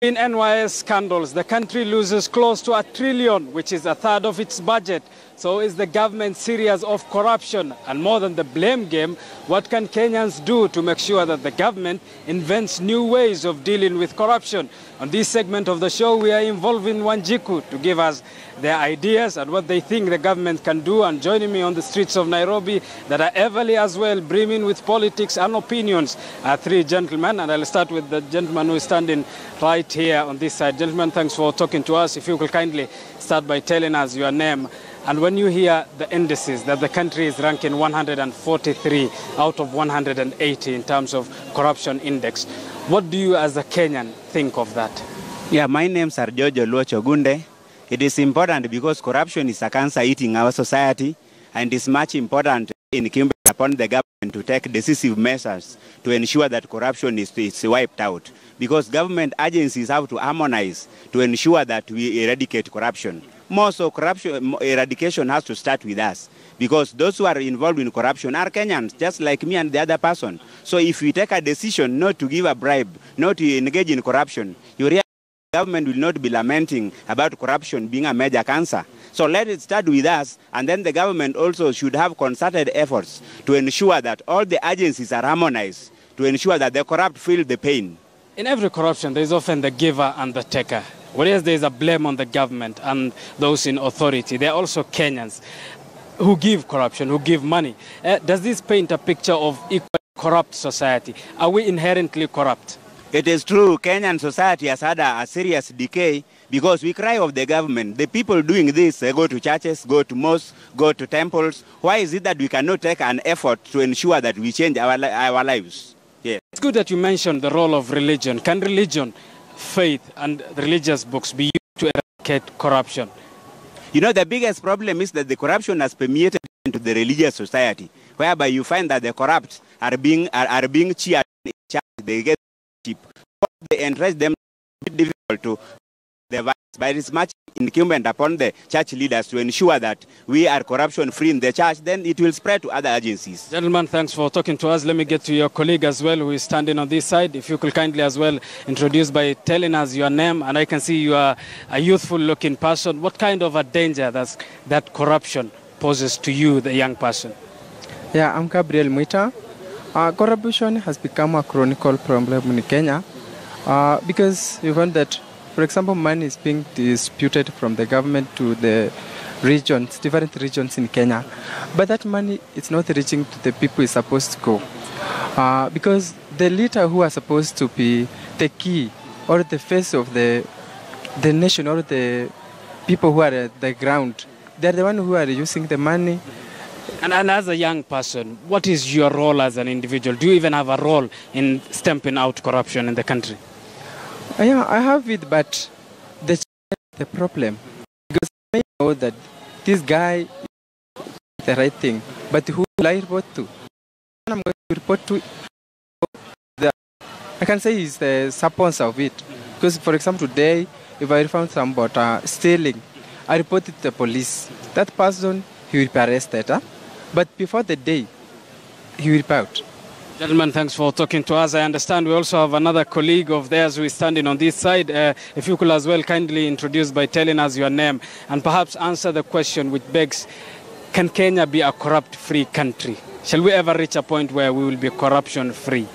In NYS scandals, the country loses close to $1 trillion, which is a third of its budget. So is the government serious of corruption? And more than the blame game, what can Kenyans do to make sure that the government invents new ways of dealing with corruption? On this segment of the show, we are involving Wanjiku to give us their ideas and what they think the government can do. And joining me on the streets of Nairobi that are everly as well, brimming with politics and opinions, are three gentlemen. And I'll start with the gentleman who is standing right here on this side. Gentlemen, thanks for talking to us. If you could kindly start by telling us your name. And when you hear the indices that the country is ranking 143 out of 180 in terms of corruption index, what do you as a Kenyan think of that? Yeah, my name is Jojo Luochogunde. It is important because corruption is a cancer eating our society, and it's much important incumbent upon the government to take decisive measures to ensure that corruption is wiped out. Because government agencies have to harmonize to ensure that we eradicate corruption. More so, corruption eradication has to start with us, because those who are involved in corruption are Kenyans, just like me and the other person. So if we take a decision not to give a bribe, not to engage in corruption, you realize the government will not be lamenting about corruption being a major cancer. So let it start with us, and then the government also should have concerted efforts to ensure that all the agencies are harmonized, to ensure that the corrupt feel the pain. In every corruption, there is often the giver and the taker. Whereas there is a blame on the government and those in authority, there are also Kenyans who give corruption, who give money. Does this paint a picture of equal corrupt society? Are we inherently corrupt? It is true, Kenyan society has had a serious decay because we cry of the government. The people doing this, they go to churches, go to mosques, go to temples. Why is it that we cannot take an effort to ensure that we change our lives? Yeah. It's good that you mentioned the role of religion. Can religion, faith and religious books be used to eradicate corruption? You know, the biggest problem is that the corruption has permeated into the religious society, whereby you find that the corrupt are being cheered in church. They get cheap. They encourage them to be difficult to the vice, but it's much incumbent upon the church leaders to ensure that we are corruption-free in the church. Then it will spread to other agencies. Gentlemen, thanks for talking to us. Let me get to your colleague as well, who is standing on this side. If you could kindly as well introduce by telling us your name. And I can see you are a youthful-looking person. What kind of a danger does that corruption poses to you, the young person? Yeah, I'm Gabriel Mwita. Corruption has become a chronic problem in Kenya because you find that, for example, money is being disputed from the government to the regions, different regions in Kenya. But that money is not reaching to the people it's supposed to go. Because the leader who are supposed to be the key or the face of the nation or the people who are at the ground, they're the ones who are using the money. And as a young person, what is your role as an individual? Do you even have a role in stamping out corruption in the country? Yeah, I have it, but the problem, because I know that this guy is the right thing, but who will I report to? I'm going to report to I can say he's the sponsor of it. Because, for example, today, if I found somebody stealing, I report it to the police. That person, he will be arrested. But before the day, he will be out. Gentlemen, thanks for talking to us. I understand we also have another colleague of theirs who is standing on this side. If you could as well kindly introduce by telling us your name and perhaps answer the question which begs, can Kenya be a corrupt-free country? Shall we ever reach a point where we will be corruption-free?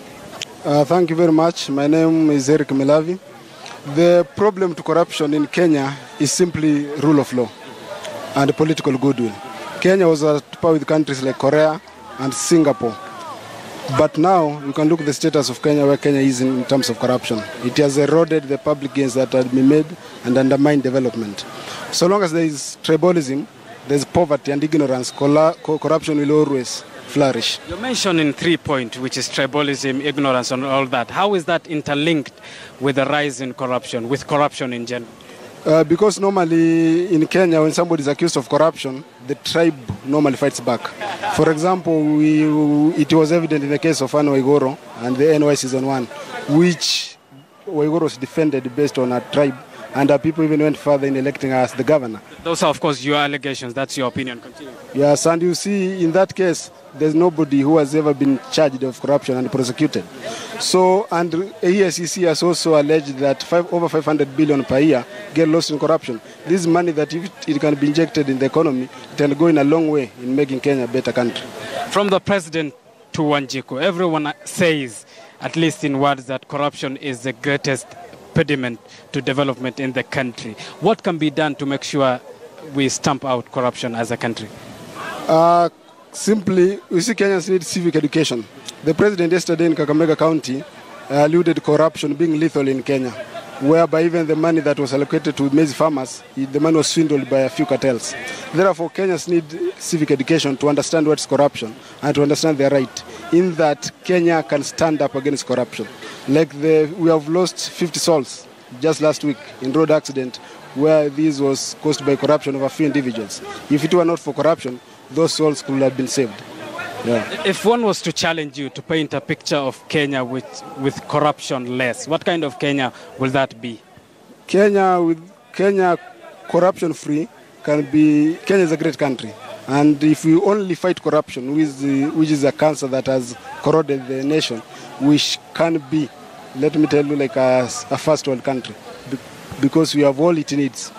Thank you very much. My name is Eric Milavi. The problem to corruption in Kenya is simply rule of law and political goodwill. Kenya was at par with countries like Korea and Singapore. But now, you can look at the status of Kenya, where Kenya is in terms of corruption. It has eroded the public gains that had been made and undermined development. So long as there is tribalism, there is poverty and ignorance, corruption will always flourish. You mentioned in 3 points, which is tribalism, ignorance and all that. How is that interlinked with the rise in corruption, with corruption in general? Because normally in Kenya, when somebody is accused of corruption, the tribe normally fights back. For example, it was evident in the case of Anne Waigoro and the NY Season 1, which Waigoro was defended based on a tribe and our people even went further in electing us the governor. Those are, of course, your allegations. That's your opinion. Continue. Yes, and you see, in that case, there's nobody who has ever been charged of corruption and prosecuted. So, and EACC has also alleged that over 500 billion per year get lost in corruption. This is money that if it can be injected in the economy, it can go in a long way in making Kenya a better country. From the president to Wanjiku, everyone says, at least in words, that corruption is the greatest impediment to development in the country. What can be done to make sure we stamp out corruption as a country? Simply, we see Kenyans need civic education. The president yesterday in Kakamega County alluded corruption being lethal in Kenya, whereby even the money that was allocated to maize farmers, the money was swindled by a few cartels. Therefore, Kenyans need civic education to understand what's corruption and to understand their right, in that Kenya can stand up against corruption. Like we have lost 50 souls just last week in road accident, where this was caused by corruption of a few individuals. If it were not for corruption, those souls could have been saved. Yeah. If one was to challenge you to paint a picture of Kenya with corruption less, what kind of Kenya will that be? Kenya corruption free can be. Kenya is a great country, and if we only fight corruption, which is a cancer that has corroded the nation, which can be, let me tell you, like a first world country, because we have all it needs.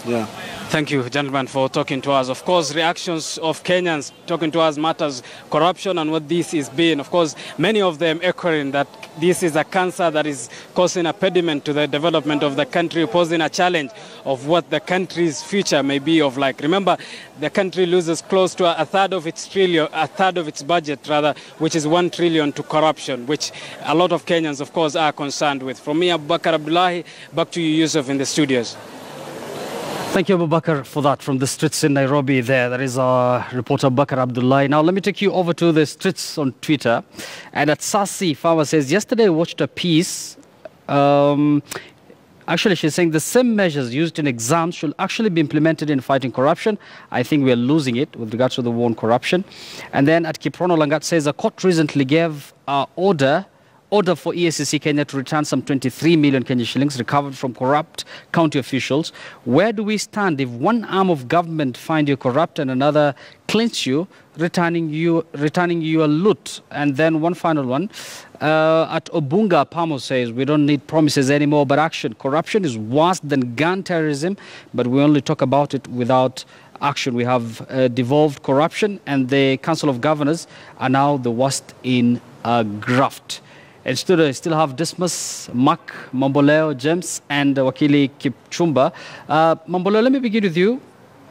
Yeah. Thank you, gentlemen, for talking to us. Of course, reactions of Kenyans talking to us matters corruption and what this is being. Of course, many of them echoing that this is a cancer that is causing a impediment to the development of the country, posing a challenge of what the country's future may be of like. Remember, the country loses close to a third of its budget, rather, which is 1 trillion to corruption, which a lot of Kenyans, of course, are concerned with. From me, Abubakar Abdullahi, back to you, Yusuf, in the studios. Thank you, Abubakar, for that. From the streets in Nairobi there is our reporter, Abubakar Abdullahi. Now, let me take you over to the streets on Twitter. And at Sasi, Farmer says, yesterday I watched a piece. Actually, she's saying the same measures used in exams should actually be implemented in fighting corruption. I think we're losing it with regards to the war on corruption. And then at Kiprono Langat says, a court recently gave order for EACC Kenya to return some 23 million Kenya shillings recovered from corrupt county officials. Where do we stand if one arm of government finds you corrupt and another cleans you, returning you a loot? And then one final one. At Obunga, Pamo says, we don't need promises anymore, but action. Corruption is worse than gun terrorism, but we only talk about it without action. We have devolved corruption, and the Council of Governors are now the worst in graft. And I still have Dismas, Mark, Mamboleo, James, and Wakili Kipchumba. Mamboleo, let me begin with you.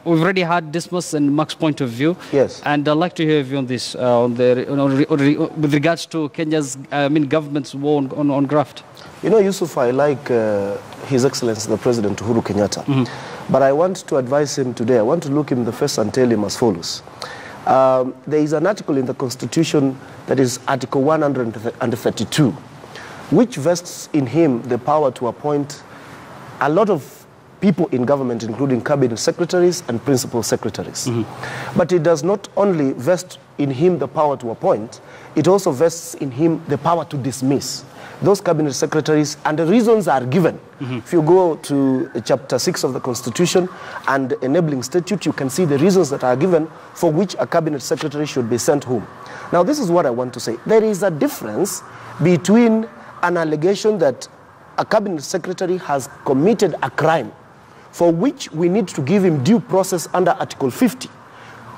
We've already had Dismas and Mark's point of view. Yes. And I'd like to hear your view on this, with regards to Kenya's, government's war on graft. You know, Yusuf, I like His Excellency the President Uhuru Kenyatta. Mm-hmm. But I want to advise him today. I want to look him in the face and tell him as follows. There is an article in the Constitution that is Article 132, which vests in him the power to appoint a lot of people in government, including cabinet secretaries and principal secretaries. Mm-hmm. But it does not only vest in him the power to appoint, it also vests in him the power to dismiss those cabinet secretaries, and the reasons are given. Mm-hmm. If you go to chapter 6 of the Constitution and enabling statute, you can see the reasons that are given for which a cabinet secretary should be sent home. Now, this is what I want to say. There is a difference between an allegation that a cabinet secretary has committed a crime for which we need to give him due process under Article 50,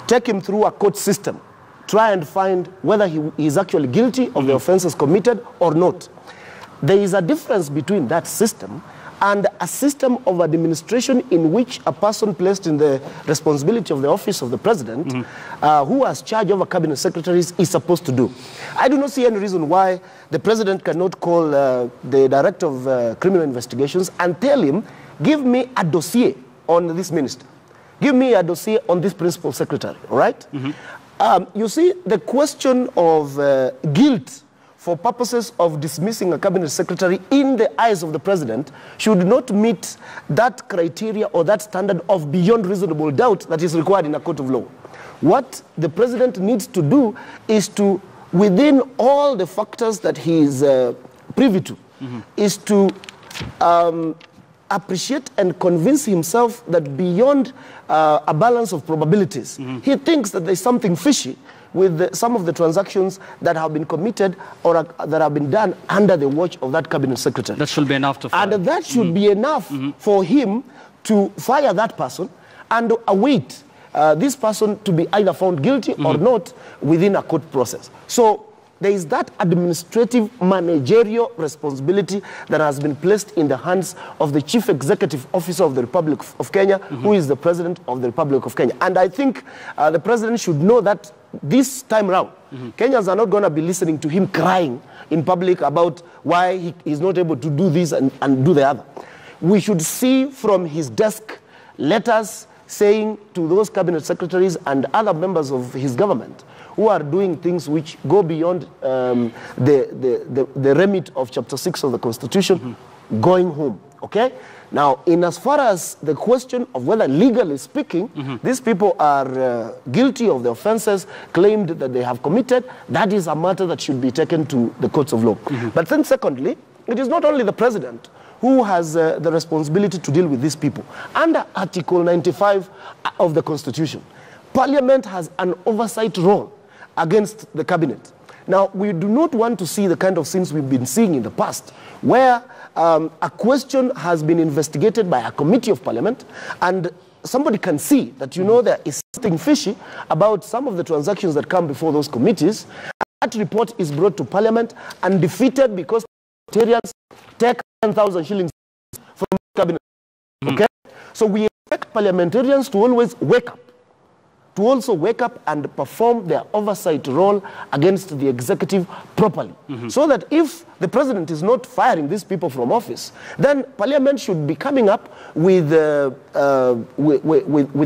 take him through a court system, try and find whether he is actually guilty of the offenses committed or not. There is a difference between that system and a system of administration in which a person placed in the responsibility of the office of the president, who has charge over cabinet secretaries, is supposed to do. I do not see any reason why the president cannot call the director of criminal investigations and tell him, give me a dossier on this minister. Give me a dossier on this principal secretary, all right? You see, the question of guilt for purposes of dismissing a cabinet secretary in the eyes of the president should not meet that criteria or that standard of beyond reasonable doubt that is required in a court of law. What the president needs to do is to, within all the factors that he is privy to, is to appreciate and convince himself that beyond a balance of probabilities, he thinks that there's something fishy with some of the transactions that have been committed or that have been done under the watch of that cabinet secretary. That should be enough to fire. And that should be enough for him to fire that person and await this person to be either found guilty or not within a court process. So there is that administrative managerial responsibility that has been placed in the hands of the Chief Executive Officer of the Republic of Kenya, who is the President of the Republic of Kenya. And I think the President should know that this time round, Kenyans are not going to be listening to him crying in public about why he is not able to do this and do the other. We should see from his desk letters saying to those cabinet secretaries and other members of his government who are doing things which go beyond the remit of Chapter 6 of the Constitution, going home, okay? Now, in as far as the question of whether legally speaking, these people are guilty of the offenses claimed that they have committed, that is a matter that should be taken to the courts of law. But then secondly, it is not only the president who has the responsibility to deal with these people. Under Article 95 of the Constitution, Parliament has an oversight role against the cabinet. Now, we do not want to see the kind of scenes we've been seeing in the past, where a question has been investigated by a committee of Parliament, and somebody can see that, you know, there is something fishy about some of the transactions that come before those committees. That report is brought to Parliament and defeated because parliamentarians take 10,000 shillings from the cabinet. Okay? So we expect parliamentarians to always wake up, to also wake up and perform their oversight role against the executive properly. So that if the president is not firing these people from office, then Parliament should be coming up with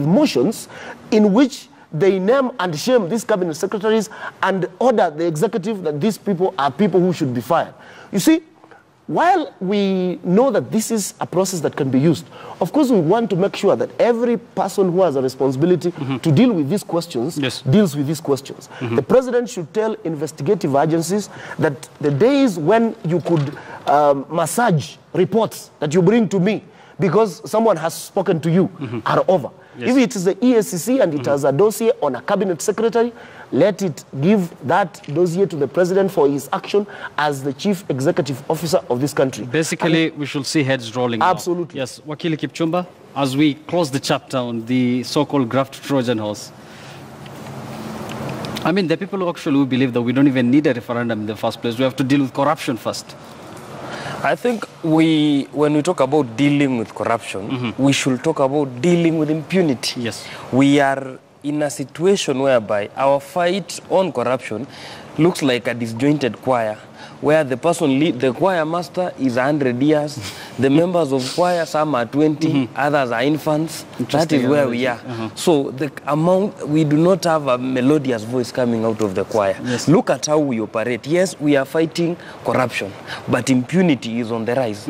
motions in which they name and shame these cabinet secretaries and order the executive that these people are people who should be fired. You see, while we know that this is a process that can be used, of course we want to make sure that every person who has a responsibility to deal with these questions deals with these questions. The president should tell investigative agencies that the days when you could massage reports that you bring to me because someone has spoken to you are over. If it is the EACC and it has a dossier on a cabinet secretary, let it give that dossier to the president for his action as the chief executive officer of this country. Basically, we should see heads rolling. Absolutely. Now. Yes, Wakili Kipchumba, as we close the chapter on the so-called graft Trojan horse. I mean, the people who actually believe that we don't even need a referendum in the first place. We have to deal with corruption first. I think when we talk about dealing with corruption, we should talk about dealing with impunity. Yes. We are in a situation whereby our fight on corruption looks like a disjointed choir, where the person, the choir master is 100 years, the members of choir, some are 20, others are infants. That is where we are. So the amount, we do not have a melodious voice coming out of the choir. Yes. Look at how we operate. Yes, we are fighting corruption, but impunity is on the rise.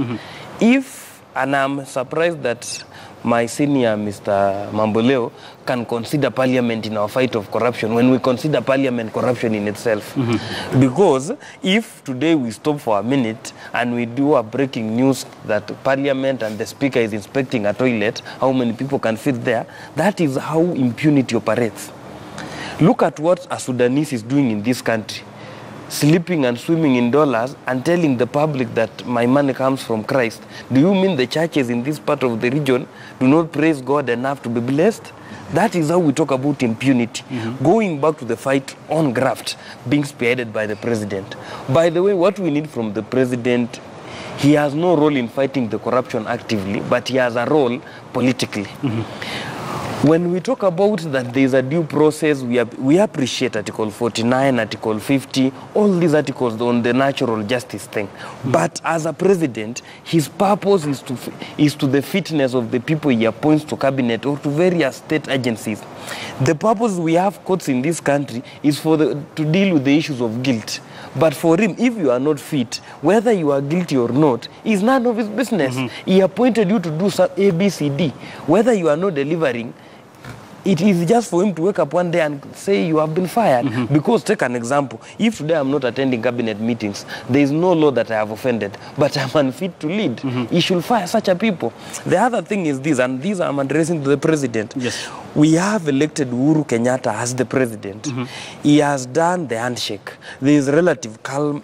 And I'm surprised that my senior, Mr. Mamboleo, can consider Parliament in our fight of corruption when we consider Parliament corruption in itself. Because if today we stop for a minute and we do a breaking news that Parliament and the Speaker is inspecting a toilet, how many people can fit there? That is how impunity operates. Look at what a Sudanese is doing in this country. Sleeping and swimming in dollars and telling the public that my money comes from Christ. Do you mean the churches in this part of the region do not praise God enough to be blessed? That is how we talk about impunity. Going back to the fight on graft being spearheaded by the president. By the way, what we need from the president, he has no role in fighting the corruption actively, but he has a role politically. When we talk about that there is a due process, we appreciate Article 49, Article 50, all these articles on the natural justice thing. But as a president, his purpose is to the fitness of the people he appoints to cabinet or to various state agencies. The purpose we have courts in this country is to deal with the issues of guilt. But for him, if you are not fit, whether you are guilty or not, is none of his business. He appointed you to do some A, B, C, D. Whether you are not delivering, it is just for him to wake up one day and say you have been fired. Because take an example, if today I'm not attending cabinet meetings, there is no law that I have offended, but I'm unfit to lead. He should fire such a people. The other thing is this, and these I'm addressing to the president. Yes. We have elected Uhuru Kenyatta as the president. He has done the handshake. There is relative calm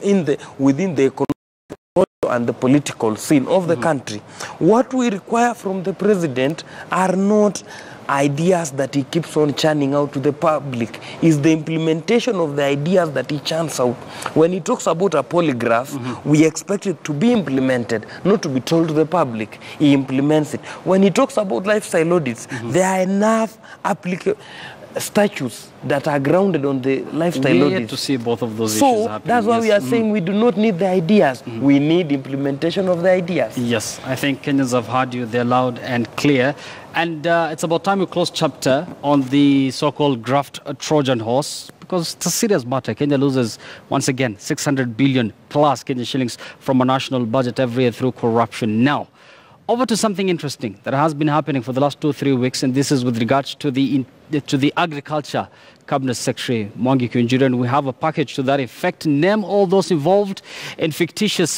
within the economic and the political scene of the country. What we require from the president are not ideas that he keeps on churning out to the public, is the implementation of the ideas that he churns out. When he talks about a polygraph, we expect it to be implemented, not to be told to the public. He implements it. When he talks about lifestyle audits, there are enough statutes that are grounded on the lifestyle audits. We need to see both of those issues happening. So that's why we are saying we do not need the ideas. We need implementation of the ideas. Yes, I think Kenyans have heard you. They're loud and clear. And it's about time we close chapter on the so-called graft Trojan horse, because it's a serious matter. Kenya loses, once again, 600 billion plus Kenya shillings from a national budget every year through corruption. Now, over to something interesting that has been happening for the last 2-3 weeks, and this is with regards to the Agriculture Cabinet Secretary, Mwangi Kiunjuri, and we have a package to that effect. Name all those involved in fictitious